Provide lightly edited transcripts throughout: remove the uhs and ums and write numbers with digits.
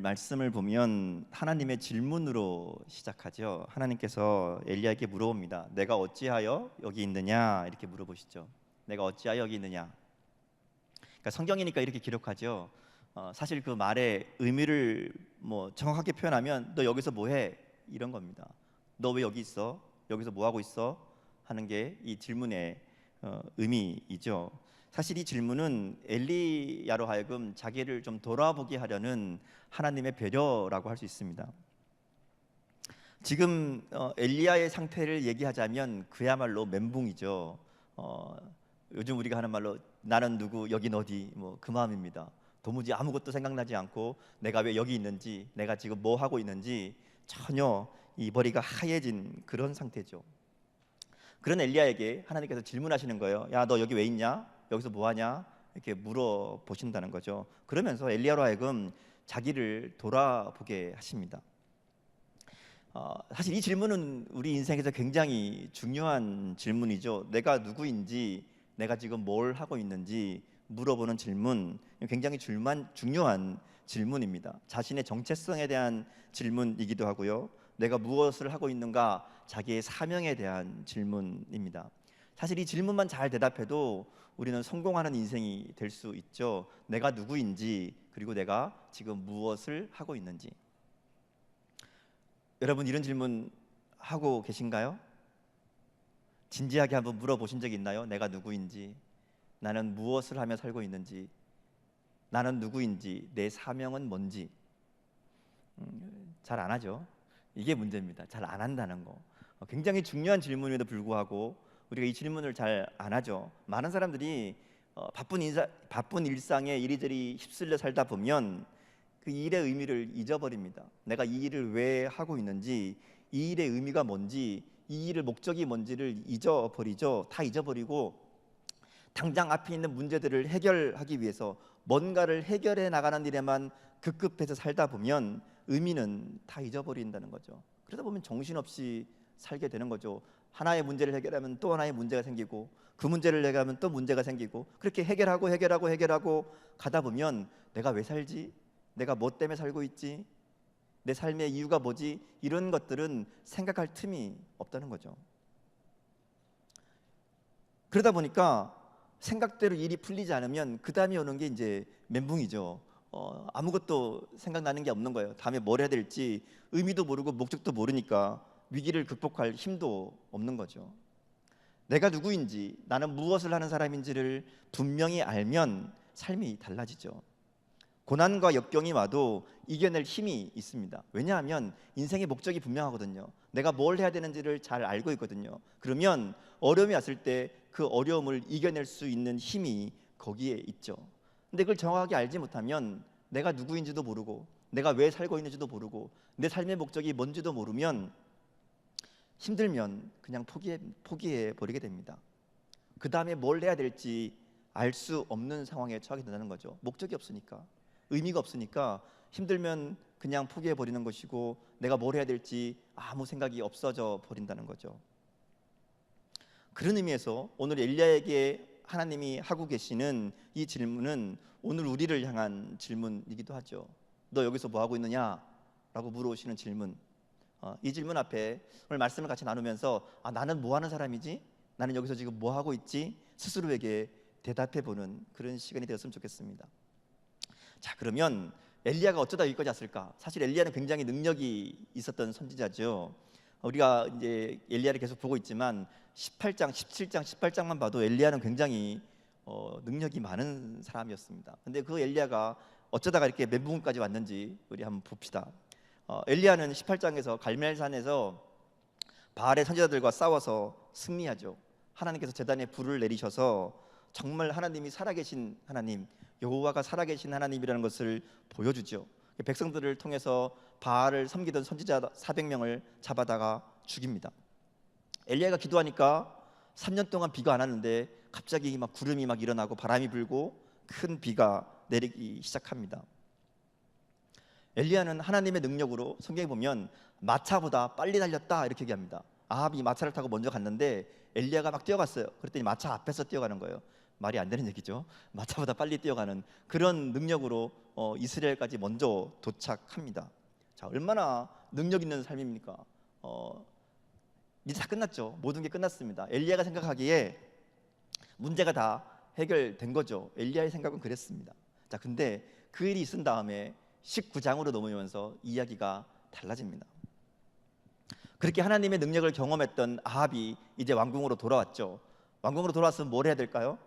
말씀을 보면 하나님의 질문으로 시작하죠. 하나님께서 엘리야에게 물어봅니다. 내가 어찌하여 여기 있느냐 이렇게 물어보시죠. 내가 어찌하여 여기 있느냐. 그러니까 성경이니까 이렇게 기록하죠. 사실 그 말의 의미를 정확하게 표현하면 너 여기서 뭐해? 이런 겁니다. 너 왜 여기 있어? 여기서 뭐 하고 있어? 하는 게 이 질문의 의미이죠. 사실 이 질문은 엘리야로 하여금 자기를 좀 돌아보게 하려는 하나님의 배려라고 할 수 있습니다. 지금 엘리야의 상태를 얘기하자면 그야말로 멘붕이죠. 요즘 우리가 하는 말로 나는 누구 여긴 어디 그 마음입니다. 도무지 아무것도 생각나지 않고 내가 왜 여기 있는지, 내가 지금 뭐 하고 있는지 전혀 이 머리가 하얘진 그런 상태죠. 그런 엘리야에게 하나님께서 질문하시는 거예요. 야, 너 여기 왜 있냐? 여기서 뭐 하냐? 이렇게 물어보신다는 거죠. 그러면서 엘리야로 하여금 자기를 돌아보게 하십니다. 사실 이 질문은 우리 인생에서 굉장히 중요한 질문이죠. 내가 누구인지, 내가 지금 뭘 하고 있는지 물어보는 질문, 굉장히 중요한 질문입니다. 자신의 정체성에 대한 질문이기도 하고요. 내가 무엇을 하고 있는가, 자기의 사명에 대한 질문입니다. 사실 이 질문만 잘 대답해도 우리는 성공하는 인생이 될 수 있죠. 내가 누구인지, 그리고 내가 지금 무엇을 하고 있는지. 여러분 이런 질문 하고 계신가요? 진지하게 한번 물어보신 적 있나요? 내가 누구인지, 나는 무엇을 하며 살고 있는지, 나는 누구인지, 내 사명은 뭔지. 잘 안 하죠. 이게 문제입니다. 잘 안 한다는 거. 굉장히 중요한 질문임에도 불구하고 우리가 이 질문을 잘 안 하죠. 많은 사람들이 바쁜 일상에 이리저리 휩쓸려 살다 보면 그 일의 의미를 잊어버립니다. 내가 이 일을 왜 하고 있는지, 이 일의 의미가 뭔지, 이 일의 목적이 뭔지를 잊어버리죠. 다 잊어버리고 당장 앞에 있는 문제들을 해결하기 위해서 뭔가를 해결해 나가는 일에만 급급해서 살다 보면 의미는 다 잊어버린다는 거죠. 그러다 보면 정신없이 살게 되는 거죠. 하나의 문제를 해결하면 또 하나의 문제가 생기고, 그 문제를 해결하면 또 문제가 생기고, 그렇게 해결하고 가다 보면 내가 왜 살지? 내가 뭐 때문에 살고 있지? 내 삶의 이유가 뭐지? 이런 것들은 생각할 틈이 없다는 거죠. 그러다 보니까 생각대로 일이 풀리지 않으면 그 다음에 오는 게 이제 멘붕이죠. 아무것도 생각나는 게 없는 거예요. 다음에 뭘 해야 될지 의미도 모르고 목적도 모르니까 위기를 극복할 힘도 없는 거죠. 내가 누구인지, 나는 무엇을 하는 사람인지를 분명히 알면 삶이 달라지죠. 고난과 역경이 와도 이겨낼 힘이 있습니다. 왜냐하면 인생의 목적이 분명하거든요. 내가 뭘 해야 되는지를 잘 알고 있거든요. 그러면 어려움이 왔을 때 그 어려움을 이겨낼 수 있는 힘이 거기에 있죠. 근데 그걸 정확하게 알지 못하면 내가 누구인지도 모르고, 내가 왜 살고 있는지도 모르고, 내 삶의 목적이 뭔지도 모르면 힘들면 그냥 포기해 버리게 됩니다. 그 다음에 뭘 해야 될지 알 수 없는 상황에 처하게 된다는 거죠. 목적이 없으니까, 의미가 없으니까 힘들면 그냥 포기해 버리는 것이고, 내가 뭘 해야 될지 아무 생각이 없어져 버린다는 거죠. 그런 의미에서 오늘 엘리야에게 하나님이 하고 계시는 이 질문은 오늘 우리를 향한 질문이기도 하죠. 너 여기서 뭐 하고 있느냐? 라고 물어오시는 질문. 이 질문 앞에 오늘 말씀을 같이 나누면서 나는 뭐 하는 사람이지? 나는 여기서 지금 뭐 하고 있지? 스스로에게 대답해 보는 그런 시간이 되었으면 좋겠습니다. 자, 그러면 엘리야가 어쩌다 여기까지 왔을까? 사실 엘리야는 굉장히 능력이 있었던 선지자죠. 우리가 이제 엘리야를 계속 보고 있지만 18장, 17장, 18장만 봐도 엘리야는 굉장히 능력이 많은 사람이었습니다. 근데 그 엘리야가 어쩌다가 이렇게 멘붕까지 왔는지 우리 한번 봅시다. 엘리야는 18장에서 갈멜산에서 바알의 선지자들과 싸워서 승리하죠. 하나님께서 제단에 불을 내리셔서 정말 하나님이 살아계신 하나님, 여호와가 살아계신 하나님이라는 것을 보여주죠. 백성들을 통해서 바알을 섬기던 선지자 400명을 잡아다가 죽입니다. 엘리야가 기도하니까 3년 동안 비가 안 왔는데 갑자기 막 구름이 막 일어나고 바람이 불고 큰 비가 내리기 시작합니다. 엘리야는 하나님의 능력으로 성경에 보면 마차보다 빨리 달렸다 이렇게 얘기합니다. 아합이 마차를 타고 먼저 갔는데 엘리야가 막 뛰어갔어요. 그랬더니 마차 앞에서 뛰어가는 거예요. 말이 안 되는 얘기죠. 마차보다 빨리 뛰어가는 그런 능력으로 이스라엘까지 먼저 도착합니다. 자, 얼마나 능력 있는 삶입니까? 이제 다 끝났죠. 모든 게 끝났습니다. 엘리야가 생각하기에 문제가 다 해결된 거죠. 엘리야의 생각은 그랬습니다. 자, 근데 그 일이 있은 다음에 19장으로 넘어오면서 이야기가 달라집니다. 그렇게 하나님의 능력을 경험했던 아합이 이제 왕궁으로 돌아왔죠. 왕궁으로 돌아왔으면 뭘 해야 될까요?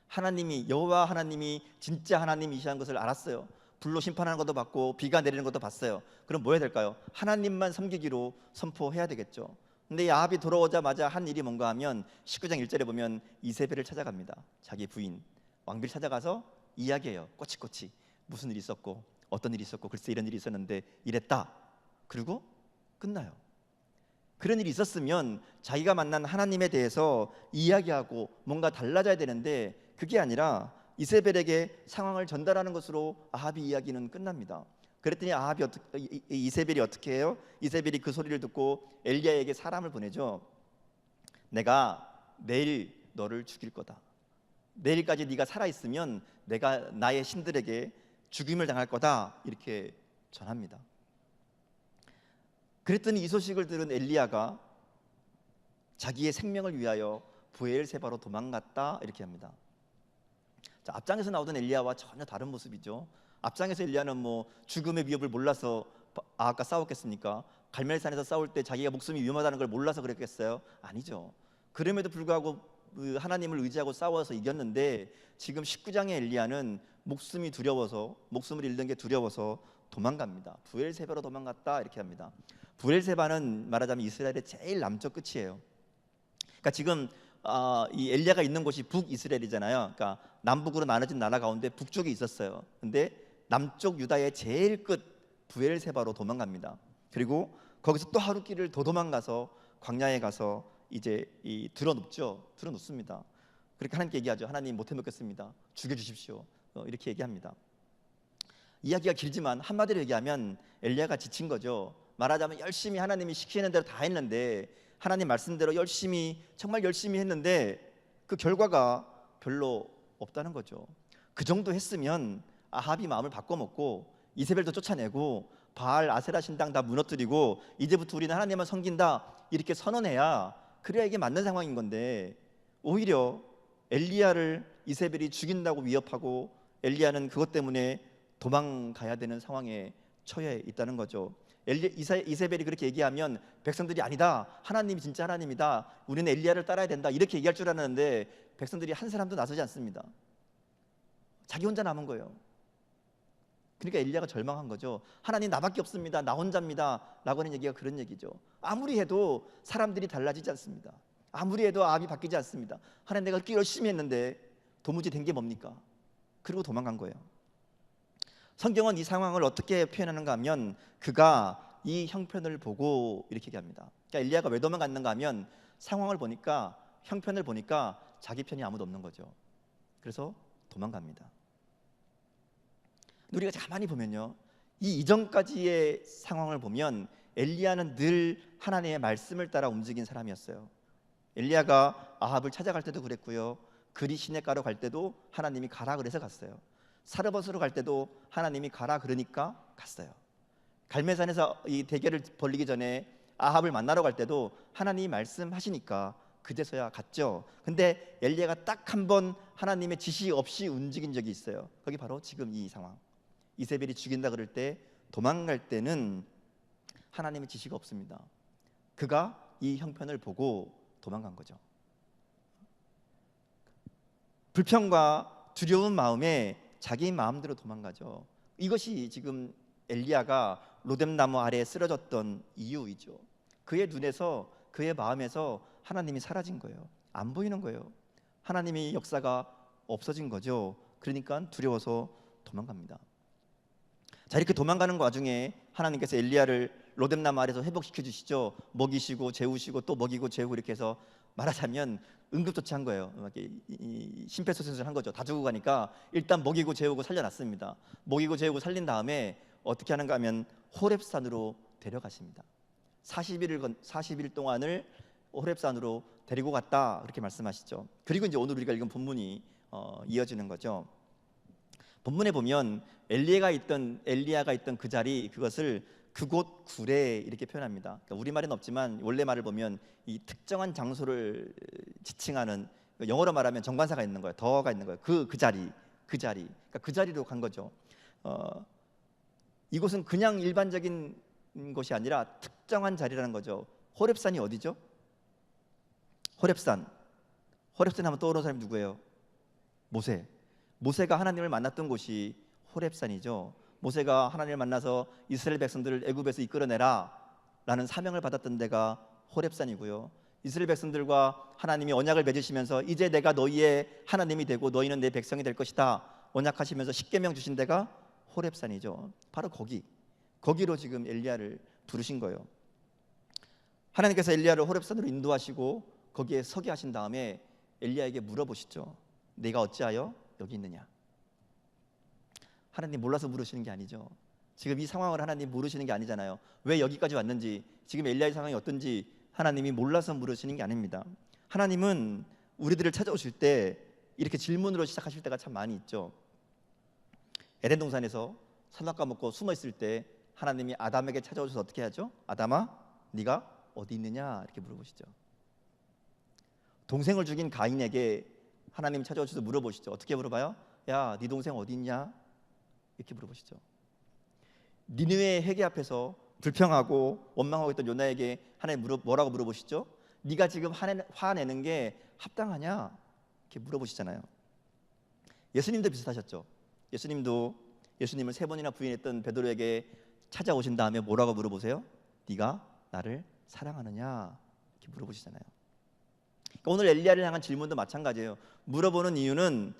하나님이, 여호와 하나님이 진짜 하나님이시라는 것을 알았어요. 불로 심판하는 것도 봤고 비가 내리는 것도 봤어요. 그럼 뭐 해야 될까요? 하나님만 섬기기로 선포해야 되겠죠. 근데 이 아합이 돌아오자마자 한 일이 뭔가 하면 19장 1절에 보면 이세벨을 찾아갑니다. 자기 부인 왕비를 찾아가서 이야기해요. 꼬치꼬치 무슨 일이 있었고 어떤 일이 있었고 글쎄 이런 일이 있었는데 이랬다. 그리고 끝나요. 그런 일이 있었으면 자기가 만난 하나님에 대해서 이야기하고 뭔가 달라져야 되는데 그게 아니라 이세벨에게 상황을 전달하는 것으로 아합이 이야기는 끝납니다. 그랬더니 이세벨이 어떻게 해요? 이세벨이 그 소리를 듣고 엘리야에게 사람을 보내죠. 내가 내일 너를 죽일 거다. 내일까지 네가 살아있으면 내가 나의 신들에게 죽임을 당할 거다. 이렇게 전합니다. 그랬더니 이 소식을 들은 엘리야가 자기의 생명을 위하여 브엘세바로 도망갔다. 이렇게 합니다. 자, 앞장에서 나오던 엘리야와 전혀 다른 모습이죠. 앞장에서 엘리야는 뭐 죽음의 위협을 몰라서 아합과 싸웠겠습니까? 갈멜산에서 싸울 때 자기가 목숨이 위험하다는 걸 몰라서 그랬겠어요? 아니죠. 그럼에도 불구하고 하나님을 의지하고 싸워서 이겼는데 지금 19장의 엘리야는 목숨이 두려워서, 목숨을 잃는 게 두려워서 도망갑니다. 브엘세바로 도망갔다. 이렇게 합니다. 브엘세바는 말하자면 이스라엘의 제일 남쪽 끝이에요. 그러니까 지금 이 엘리야가 있는 곳이 북이스라엘이잖아요. 그러니까 남북으로 나눠진 나라 가운데 북쪽이 있었어요. 근데 남쪽 유다의 제일 끝 브엘세바로 도망갑니다. 그리고 거기서 또 하루 길을 더 도망가서 광야에 가서 이제 드러눕습니다. 그렇게 하나님께 얘기하죠. 하나님 못 해먹겠습니다. 죽여주십시오. 이렇게 얘기합니다. 이야기가 길지만 한마디로 얘기하면 엘리야가 지친 거죠. 말하자면 열심히 하나님이 시키는 대로 다 했는데 하나님 말씀대로 정말 열심히 했는데 그 결과가 별로 없다는 거죠. 그 정도 했으면 아합이 마음을 바꿔먹고 이세벨도 쫓아내고 바알 아세라 신당 다 무너뜨리고 이제부터 우리는 하나님만 섬긴다 이렇게 선언해야 그래야 이게 맞는 상황인 건데 오히려 엘리야를 이세벨이 죽인다고 위협하고 엘리야는 그것 때문에 도망가야 되는 상황에 처해 있다는 거죠. 이세벨이 그렇게 얘기하면 백성들이 아니다, 하나님이 진짜 하나님이다, 우리는 엘리야를 따라야 된다 이렇게 얘기할 줄 알았는데 백성들이 한 사람도 나서지 않습니다. 자기 혼자 남은 거예요. 그러니까 엘리야가 절망한 거죠. 하나님 나밖에 없습니다, 나 혼자입니다 라고 하는 얘기가 그런 얘기죠. 아무리 해도 사람들이 달라지지 않습니다. 아무리 해도 아합이 바뀌지 않습니다. 하나님 내가 그렇게 열심히 했는데 도무지 된 게 뭡니까? 그리고 도망간 거예요. 성경은 이 상황을 어떻게 표현하는가 하면 그가 이 형편을 보고 이렇게 얘기합니다. 그러니까 엘리야가 왜 도망갔는가 하면 상황을 보니까, 형편을 보니까 자기 편이 아무도 없는 거죠. 그래서 도망갑니다. 우리가 가만히 보면요, 이 이전까지의 상황을 보면 엘리야는 늘 하나님의 말씀을 따라 움직인 사람이었어요. 엘리야가 아합을 찾아갈 때도 그랬고요, 그리 시냇가로 갈 때도 하나님이 가라 그래서 갔어요. 사르밧으로 갈 때도 하나님이 가라 그러니까 갔어요. 갈멜산에서 이 대결을 벌이기 전에 아합을 만나러 갈 때도 하나님이 말씀하시니까 그제서야 갔죠. 근데 엘리야가 딱 한 번 하나님의 지시 없이 움직인 적이 있어요. 그게 바로 지금 이 상황. 이세벨이 죽인다 그럴 때, 도망갈 때는 하나님의 지시가 없습니다. 그가 이 형편을 보고 도망간 거죠. 불평과 두려운 마음에 자기 마음대로 도망가죠. 이것이 지금 엘리야가 로뎀나무 아래에 쓰러졌던 이유이죠. 그의 눈에서, 그의 마음에서 하나님이 사라진 거예요. 안 보이는 거예요. 하나님의 역사가 없어진 거죠. 그러니까 두려워서 도망갑니다. 자, 이렇게 도망가는 와중에 하나님께서 엘리야를 로뎀나무 아래에서 회복시켜 주시죠. 먹이시고 재우시고 또 먹이고 재우고 이렇게 해서 말하자면 응급조치한 거예요. 심폐소생술을 한 거죠. 다 죽고 가니까 일단 먹이고 재우고 살려놨습니다. 먹이고 재우고 살린 다음에 어떻게 하는가 하면 호렙산으로 데려가십니다. 40일 동안을 호렙산으로 데리고 갔다 그렇게 말씀하시죠. 그리고 이제 오늘 우리가 읽은 본문이 이어지는 거죠. 본문에 보면 엘리야가 있던 그 자리, 그것을 그곳 구레 이렇게 표현합니다. 그러니까 우리말은 없지만 원래 말을 보면 이 특정한 장소를 지칭하는, 영어로 말하면 정관사가 있는 거예요. 더가 있는 거예요. 그 자리. 그러니까 그 자리로 간 거죠. 이곳은 그냥 일반적인 곳이 아니라 특정한 자리라는 거죠. 호렙산이 어디죠? 호렙산 하면 떠오르는 사람이 누구예요? 모세가 하나님을 만났던 곳이 호렙산이죠. 모세가 하나님을 만나서 이스라엘 백성들을 애굽에서 이끌어내라 라는 사명을 받았던 데가 호렙산이고요. 이스라엘 백성들과 하나님이 언약을 맺으시면서 이제 내가 너희의 하나님이 되고 너희는 내 백성이 될 것이다 언약하시면서 십계명 주신 데가 호렙산이죠. 바로 거기로 지금 엘리야를 부르신 거예요. 하나님께서 엘리야를 호렙산으로 인도하시고 거기에 서게 하신 다음에 엘리야에게 물어보시죠. 내가 어찌하여 여기 있느냐? 하나님 몰라서 물으시는 게 아니죠. 지금 이 상황을 하나님 모르시는 게 아니잖아요. 왜 여기까지 왔는지, 지금 엘리야의 상황이 어떤지 하나님이 몰라서 물으시는 게 아닙니다. 하나님은 우리들을 찾아오실 때 이렇게 질문으로 시작하실 때가 참 많이 있죠. 에덴 동산에서 선악과 먹고 숨어 있을 때 하나님이 아담에게 찾아오셔서 어떻게 하죠? 아담아, 네가 어디 있느냐? 이렇게 물어보시죠. 동생을 죽인 가인에게 하나님 찾아오셔서 물어보시죠. 어떻게 물어봐요? 야, 네 동생 어디 있냐? 이렇게 물어보시죠. 니느웨의 회개 앞에서 불평하고 원망하고 있던 요나에게 하나님 뭐라고 물어보시죠? 네가 지금 화내는 게 합당하냐? 이렇게 물어보시잖아요. 예수님도 비슷하셨죠. 예수님을 3번이나 부인했던 베드로에게 찾아오신 다음에 뭐라고 물어보세요? 네가 나를 사랑하느냐? 이렇게 물어보시잖아요. 그러니까 오늘 엘리야를 향한 질문도 마찬가지예요. 물어보는 이유는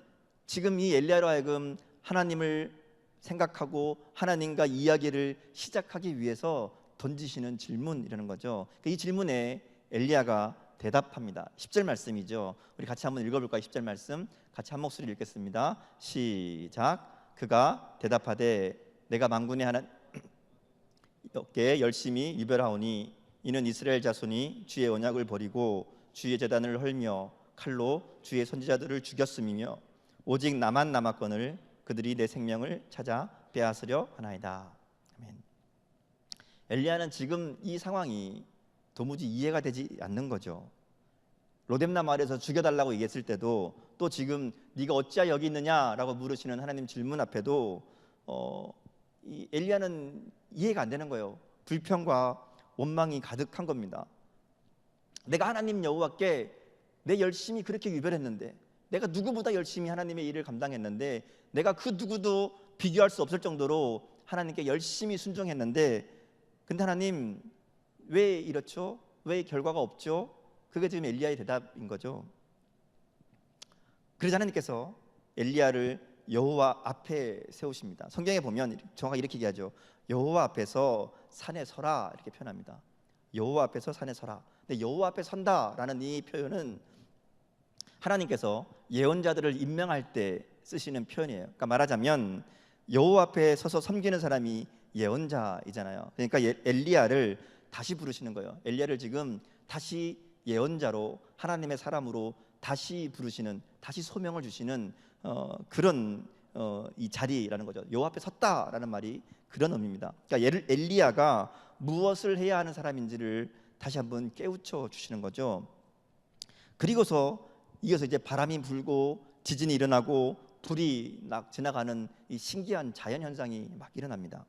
지금 이 엘리야로 하여금 하나님을 생각하고 하나님과 이야기를 시작하기 위해서 던지시는 질문이라는 거죠. 그러니까 이 질문에 엘리야가 대답합니다. 10절 말씀이죠. 우리 같이 한번 읽어볼까요? 10절 말씀 같이 한 목소리 읽겠습니다. 시작. 그가 대답하되 내가 만군의 하나님께 열심히 유별하오니 이는 이스라엘 자손이 주의 언약을 버리고 주의 제단을 헐며 칼로 주의 선지자들을 죽였음이며 오직 나만 남았거늘 그들이 내 생명을 찾아 빼앗으려 하나이다. 아멘. 엘리야는 지금 이 상황이 도무지 이해가 되지 않는 거죠. 로뎀나 마을에서 죽여달라고 얘기했을 때도, 또 지금 네가 어찌하여 여기 있느냐라고 물으시는 하나님 질문 앞에도 이 엘리야는 이해가 안 되는 거예요. 불평과 원망이 가득한 겁니다. 내가 하나님 여호와께 내 열심히 그렇게 유별했는데, 내가 누구보다 열심히 하나님의 일을 감당했는데, 내가 그 누구도 비교할 수 없을 정도로 하나님께 열심히 순종했는데, 근데 하나님 왜 이렇죠? 왜 결과가 없죠? 그게 지금 엘리야의 대답인 거죠. 그래서 하나님께서 엘리야를 여호와 앞에 세우십니다. 성경에 보면 정확하게 이렇게 얘기하죠. 여호와 앞에서 산에 서라 이렇게 표현합니다. 여호와 앞에서 산에 서라. 근데 여호와 앞에 선다라는 이 표현은 하나님께서 예언자들을 임명할 때 쓰시는 표현이에요. 그러니까 말하자면 여호와 앞에 서서 섬기는 사람이 예언자이잖아요. 그러니까 엘리야를 다시 부르시는 거예요. 엘리야를 지금 다시 예언자로, 하나님의 사람으로 다시 부르시는, 다시 소명을 주시는 그런 이 자리라는 거죠. 여호와 앞에 섰다라는 말이 그런 의미입니다. 그러니까 엘리야가 무엇을 해야 하는 사람인지를 다시 한번 깨우쳐 주시는 거죠. 그리고서 이어서 이제 바람이 불고 지진이 일어나고 불이 막 지나가는 이 신기한 자연 현상이 막 일어납니다.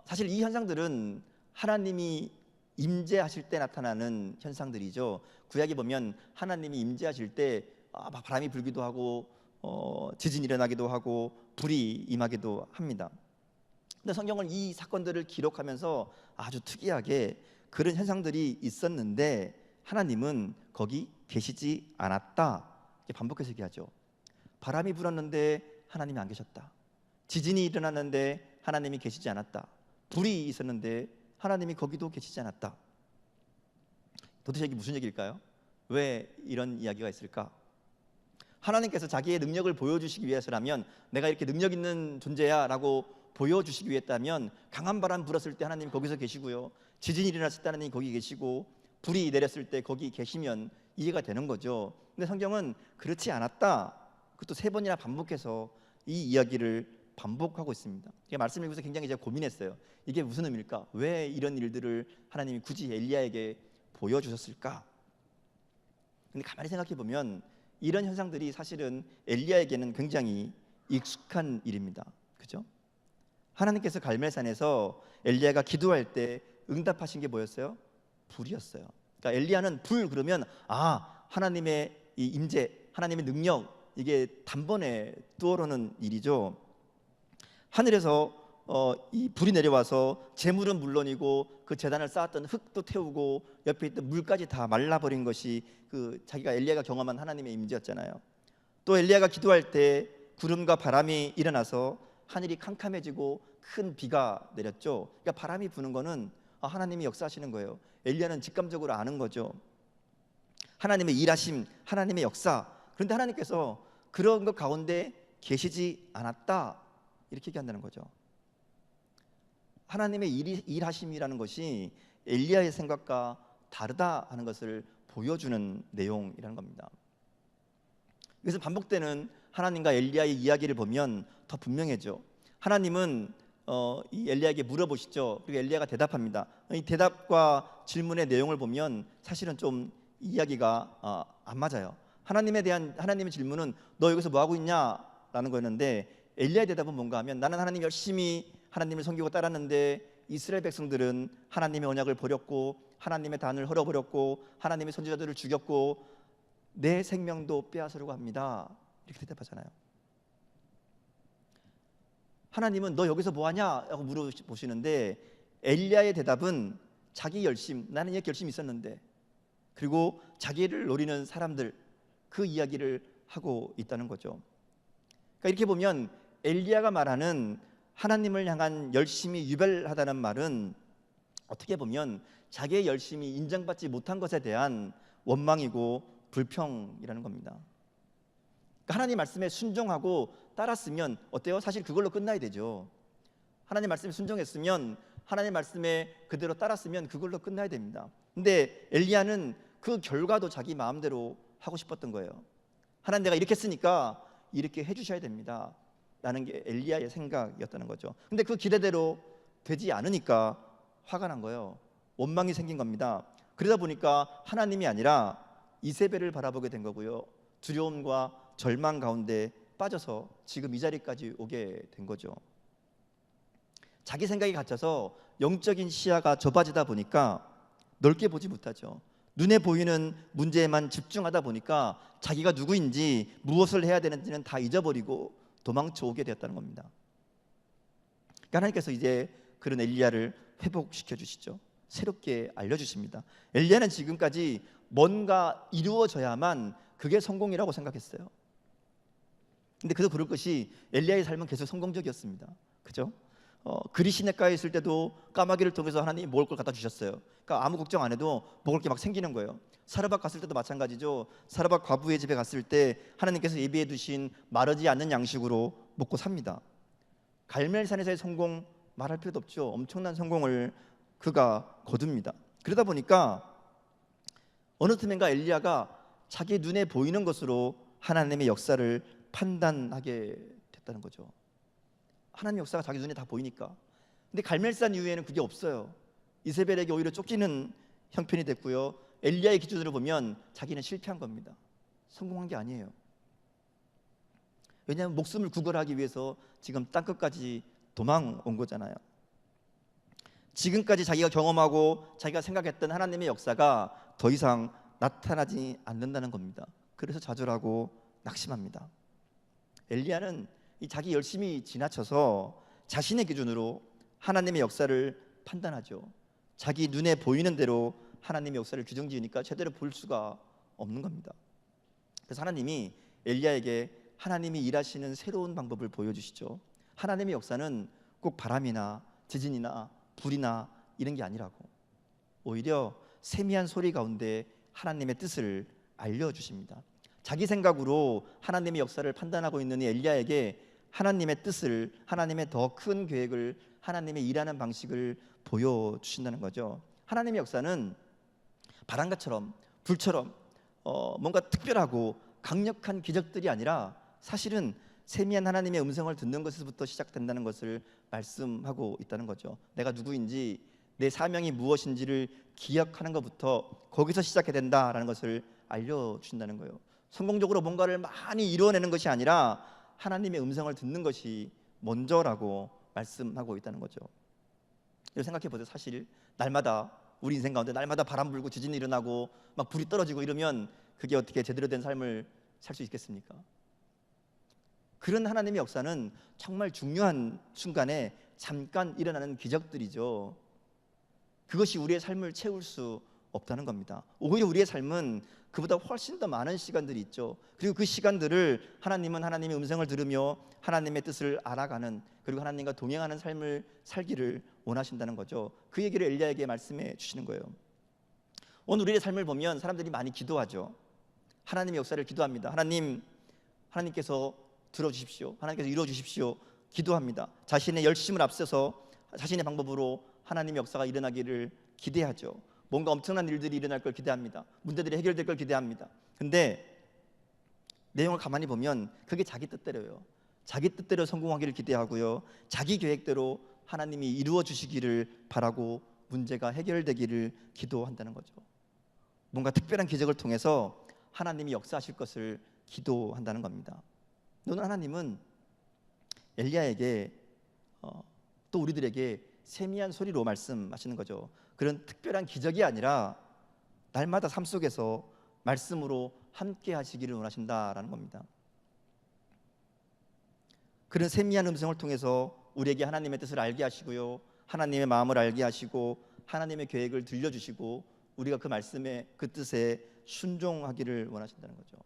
사실 이 현상들은 하나님이 임재하실 때 나타나는 현상들이죠. 구약에 보면 하나님이 임재하실 때 막 바람이 불기도 하고 지진이 일어나기도 하고 불이 임하기도 합니다. 근데 성경은 이 사건들을 기록하면서 아주 특이하게 그런 현상들이 있었는데 하나님은 거기 계시지 않았다 이렇게 반복해서 얘기하죠. 바람이 불었는데 하나님이 안 계셨다. 지진이 일어났는데 하나님이 계시지 않았다. 불이 있었는데 하나님이 거기도 계시지 않았다. 도대체 이게 무슨 얘기일까요? 왜 이런 이야기가 있을까? 하나님께서 자기의 능력을 보여주시기 위해서라면, 내가 이렇게 능력 있는 존재야 라고 보여주시기 위했다면 강한 바람 불었을 때 하나님 거기서 계시고요, 지진이 일어났을 때 하나님 거기 계시고, 불이 내렸을 때 거기 계시면 이해가 되는 거죠. 근데 성경은 그렇지 않았다. 그것도 3번이나 반복해서 이 이야기를 반복하고 있습니다. 제가 말씀을 읽으면서 굉장히 제가 고민했어요. 이게 무슨 의미일까? 왜 이런 일들을 하나님이 굳이 엘리야에게 보여주셨을까? 근데 가만히 생각해 보면 이런 현상들이 사실은 엘리야에게는 굉장히 익숙한 일입니다. 그죠? 하나님께서 갈멜산에서 엘리야가 기도할 때 응답하신 게 뭐였어요? 불이었어요. 그러니까 엘리야는 불 그러면 하나님의 이 임재, 하나님의 능력, 이게 단번에 떠오르는 일이죠. 하늘에서 이 불이 내려와서 재물은 물론이고 그 제단을 쌓았던 흙도 태우고 옆에 있던 물까지 다 말라버린 것이 그 자기가 엘리야가 경험한 하나님의 임재였잖아요. 또 엘리야가 기도할 때 구름과 바람이 일어나서 하늘이 캄캄해지고 큰 비가 내렸죠. 그러니까 바람이 부는 거는 하나님이 역사하시는 거예요. 엘리야는 직감적으로 아는 거죠. 하나님의 일하심, 하나님의 역사. 그런데 하나님께서 그런 것 가운데 계시지 않았다, 이렇게 얘기한다는 거죠. 하나님의 일하심이라는 것이 엘리야의 생각과 다르다 하는 것을 보여주는 내용이라는 겁니다. 그래서 반복되는 하나님과 엘리야의 이야기를 보면 더 분명해져. 하나님은 이 엘리야에게 물어보시죠. 그리고 엘리야가 대답합니다. 이 대답과 질문의 내용을 보면 사실은 좀 이야기가 안 맞아요. 하나님에 대한 하나님의 질문은 너 여기서 뭐 하고 있냐? 라는 거였는데 엘리야의 대답은 뭔가 하면 나는 하나님 열심히 하나님을 섬기고 따랐는데 이스라엘 백성들은 하나님의 언약을 버렸고 하나님의 단을 헐어버렸고 하나님의 선지자들을 죽였고 내 생명도 빼앗으려고 합니다. 이렇게 대답하잖아요. 하나님은 너 여기서 뭐하냐? 하고 물어보시는데 엘리야의 대답은 자기 열심, 나는 이렇게 열심히 있었는데, 그리고 자기를 노리는 사람들, 그 이야기를 하고 있다는 거죠. 그러니까 이렇게 보면 엘리야가 말하는 하나님을 향한 열심이 유별하다는 말은 어떻게 보면 자기의 열심이 인정받지 못한 것에 대한 원망이고 불평이라는 겁니다. 그러니까 하나님 말씀에 순종하고 따랐으면 어때요? 사실 그걸로 끝나야 되죠. 하나님 말씀에 순종했으면, 하나님 말씀에 그대로 따랐으면 그걸로 끝나야 됩니다. 근데 엘리야는 그 결과도 자기 마음대로 하고 싶었던 거예요. 하나님, 내가 이렇게 했으니까 이렇게 해주셔야 됩니다 라는 게 엘리야의 생각이었다는 거죠. 근데 그 기대대로 되지 않으니까 화가 난 거예요. 원망이 생긴 겁니다. 그러다 보니까 하나님이 아니라 이세벨을 바라보게 된 거고요. 두려움과 절망 가운데 빠져서 지금 이 자리까지 오게 된 거죠. 자기 생각이 갇혀서 영적인 시야가 좁아지다 보니까 넓게 보지 못하죠. 눈에 보이는 문제에만 집중하다 보니까 자기가 누구인지 무엇을 해야 되는지는 다 잊어버리고 도망쳐 오게 되었다는 겁니다. 그러니까 하나님께서 이제 그런 엘리야를 회복시켜 주시죠. 새롭게 알려주십니다. 엘리야는 지금까지 뭔가 이루어져야만 그게 성공이라고 생각했어요. 근데 그럴 것이 엘리야의 삶은 계속 성공적이었습니다. 그죠? 그리시네가에 있을 때도 까마귀를 통해서 하나님이 먹을 걸 갖다 주셨어요. 그러니까 아무 걱정 안 해도 먹을 게 막 생기는 거예요. 사르밧 갔을 때도 마찬가지죠. 사르밧 과부의 집에 갔을 때 하나님께서 예비해 두신 마르지 않는 양식으로 먹고 삽니다. 갈멜산에서의 성공 말할 필요도 없죠. 엄청난 성공을 그가 거둡니다. 그러다 보니까 어느 틈엔가 엘리야가 자기 눈에 보이는 것으로 하나님의 역사를 판단하게 됐다는 거죠. 하나님의 역사가 자기 눈에 다 보이니까. 근데 갈멜산 이후에는 그게 없어요. 이세벨에게 오히려 쫓기는 형편이 됐고요. 엘리야의 기준으로 보면 자기는 실패한 겁니다. 성공한 게 아니에요. 왜냐하면 목숨을 구걸하기 위해서 지금 땅끝까지 도망온 거잖아요. 지금까지 자기가 경험하고 자기가 생각했던 하나님의 역사가 더 이상 나타나지 않는다는 겁니다. 그래서 좌절하고 낙심합니다. 엘리야는 이 자기 열심히 지나쳐서 자신의 기준으로 하나님의 역사를 판단하죠. 자기 눈에 보이는 대로 하나님의 역사를 규정지으니까 제대로 볼 수가 없는 겁니다. 그래서 하나님이 엘리야에게 하나님이 일하시는 새로운 방법을 보여주시죠. 하나님의 역사는 꼭 바람이나 지진이나 불이나 이런 게 아니라고, 오히려 세미한 소리 가운데 하나님의 뜻을 알려주십니다. 자기 생각으로 하나님의 역사를 판단하고 있는 이 엘리야에게 하나님의 뜻을, 하나님의 더 큰 계획을, 하나님의 일하는 방식을 보여주신다는 거죠. 하나님의 역사는 바람같처럼 불처럼 뭔가 특별하고 강력한 기적들이 아니라 사실은 세미한 하나님의 음성을 듣는 것에서부터 시작된다는 것을 말씀하고 있다는 거죠. 내가 누구인지, 내 사명이 무엇인지를 기억하는 것부터 거기서 시작해야 된다라는 것을 알려주신다는 거예요. 성공적으로 뭔가를 많이 이루어내는 것이 아니라 하나님의 음성을 듣는 것이 먼저라고 말씀하고 있다는 거죠. 이걸 생각해 보세요. 사실 날마다 우리 인생 가운데 날마다 바람 불고 지진이 일어나고 막 불이 떨어지고 이러면 그게 어떻게 제대로 된 삶을 살 수 있겠습니까? 그런 하나님의 역사는 정말 중요한 순간에 잠깐 일어나는 기적들이죠. 그것이 우리의 삶을 채울 수 없다는 겁니다. 오히려 우리의 삶은 그보다 훨씬 더 많은 시간들이 있죠. 그리고 그 시간들을 하나님은 하나님의 음성을 들으며 하나님의 뜻을 알아가는, 그리고 하나님과 동행하는 삶을 살기를 원하신다는 거죠. 그 얘기를 엘리야에게 말씀해 주시는 거예요. 오늘 우리의 삶을 보면 사람들이 많이 기도하죠. 하나님의 역사를 기도합니다. 하나님께서 들어주십시오. 하나님께서 이루어주십시오. 기도합니다. 자신의 열심을 앞서서 자신의 방법으로 하나님의 역사가 일어나기를 기대하죠. 뭔가 엄청난 일들이 일어날 걸 기대합니다. 문제들이 해결될 걸 기대합니다. 근데 내용을 가만히 보면 그게 자기 뜻대로요. 자기 뜻대로 성공하기를 기대하고요, 자기 계획대로 하나님이 이루어 주시기를 바라고 문제가 해결되기를 기도한다는 거죠. 뭔가 특별한 기적을 통해서 하나님이 역사하실 것을 기도한다는 겁니다. 오늘 하나님은 엘리야에게 또 우리들에게 세미한 소리로 말씀하시는 거죠. 그런 특별한 기적이 아니라 날마다 삶 속에서 말씀으로 함께 하시기를 원하신다라는 겁니다. 그런 세미한 음성을 통해서 우리에게 하나님의 뜻을 알게 하시고요, 하나님의 마음을 알게 하시고 하나님의 계획을 들려주시고 우리가 그 말씀에, 그 뜻에 순종하기를 원하신다는 거죠.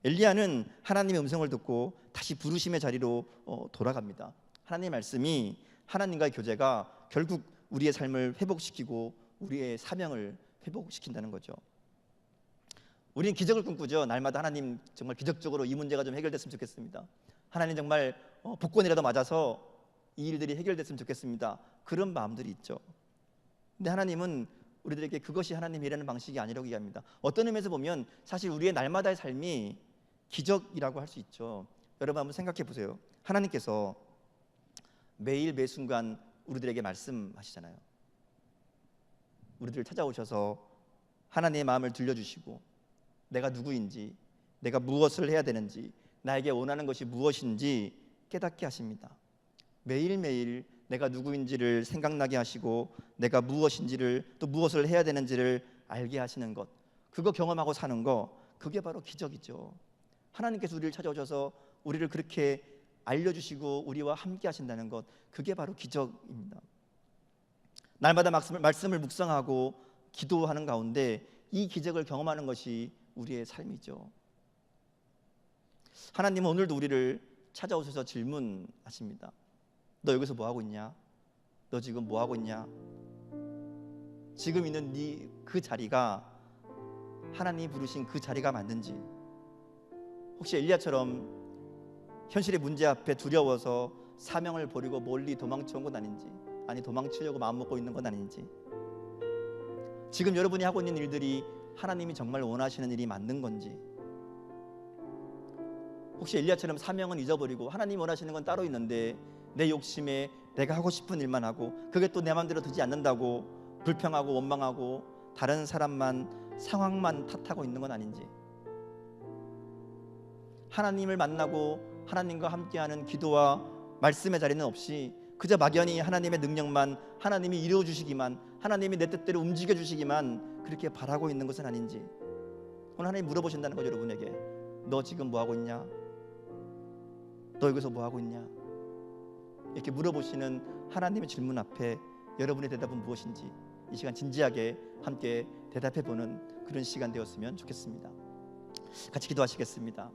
엘리야는 하나님의 음성을 듣고 다시 부르심의 자리로 돌아갑니다. 하나님의 말씀이, 하나님과의 교제가 결국 우리의 삶을 회복시키고 우리의 사명을 회복시킨다는 거죠. 우리는 기적을 꿈꾸죠. 날마다 하나님 정말 기적적으로 이 문제가 좀 해결됐으면 좋겠습니다. 하나님 정말 복권이라도 맞아서 이 일들이 해결됐으면 좋겠습니다. 그런 마음들이 있죠. 근데 하나님은 우리들에게 그것이 하나님이 일하는 방식이 아니라고 얘기합니다. 어떤 의미에서 보면 사실 우리의 날마다의 삶이 기적이라고 할 수 있죠. 여러분 한번 생각해 보세요. 하나님께서 매일 매 순간 우리들에게 말씀하시잖아요. 우리들을 찾아오셔서 하나님의 마음을 들려주시고 내가 누구인지, 내가 무엇을 해야 되는지, 나에게 원하는 것이 무엇인지 깨닫게 하십니다. 매일매일 내가 누구인지를 생각나게 하시고 내가 무엇인지를, 또 무엇을 해야 되는지를 알게 하시는 것, 그거 경험하고 사는 거, 그게 바로 기적이죠. 하나님께서 우리를 찾아오셔서 우리를 그렇게 알려주시고 우리와 함께 하신다는 것, 그게 바로 기적입니다. 날마다 말씀을 묵상하고 기도하는 가운데 이 기적을 경험하는 것이 우리의 삶이죠. 하나님은 오늘도 우리를 찾아오셔서 질문하십니다. 너 여기서 뭐 하고 있냐? 너 지금 뭐 하고 있냐? 지금 있는 네 그 자리가 하나님이 부르신 그 자리가 맞는지, 혹시 엘리야처럼 현실의 문제 앞에 두려워서 사명을 버리고 멀리 도망쳐온 건 아닌지, 아니 도망치려고 마음먹고 있는 건 아닌지, 지금 여러분이 하고 있는 일들이 하나님이 정말 원하시는 일이 맞는 건지, 혹시 엘리야처럼 사명은 잊어버리고 하나님이 원하시는 건 따로 있는데 내 욕심에 내가 하고 싶은 일만 하고 그게 또 내 마음대로 되지 않는다고 불평하고 원망하고 다른 사람만, 상황만 탓하고 있는 건 아닌지, 하나님을 만나고 하나님과 함께하는 기도와 말씀의 자리는 없이 그저 막연히 하나님의 능력만, 하나님이 이루어주시기만, 하나님이 내 뜻대로 움직여주시기만 그렇게 바라고 있는 것은 아닌지, 오늘 하나님 물어보신다는 거죠. 여러분에게 너 지금 뭐 하고 있냐? 너 여기서 뭐 하고 있냐? 이렇게 물어보시는 하나님의 질문 앞에 여러분의 대답은 무엇인지 이 시간 진지하게 함께 대답해보는 그런 시간 되었으면 좋겠습니다. 같이 기도하시겠습니다.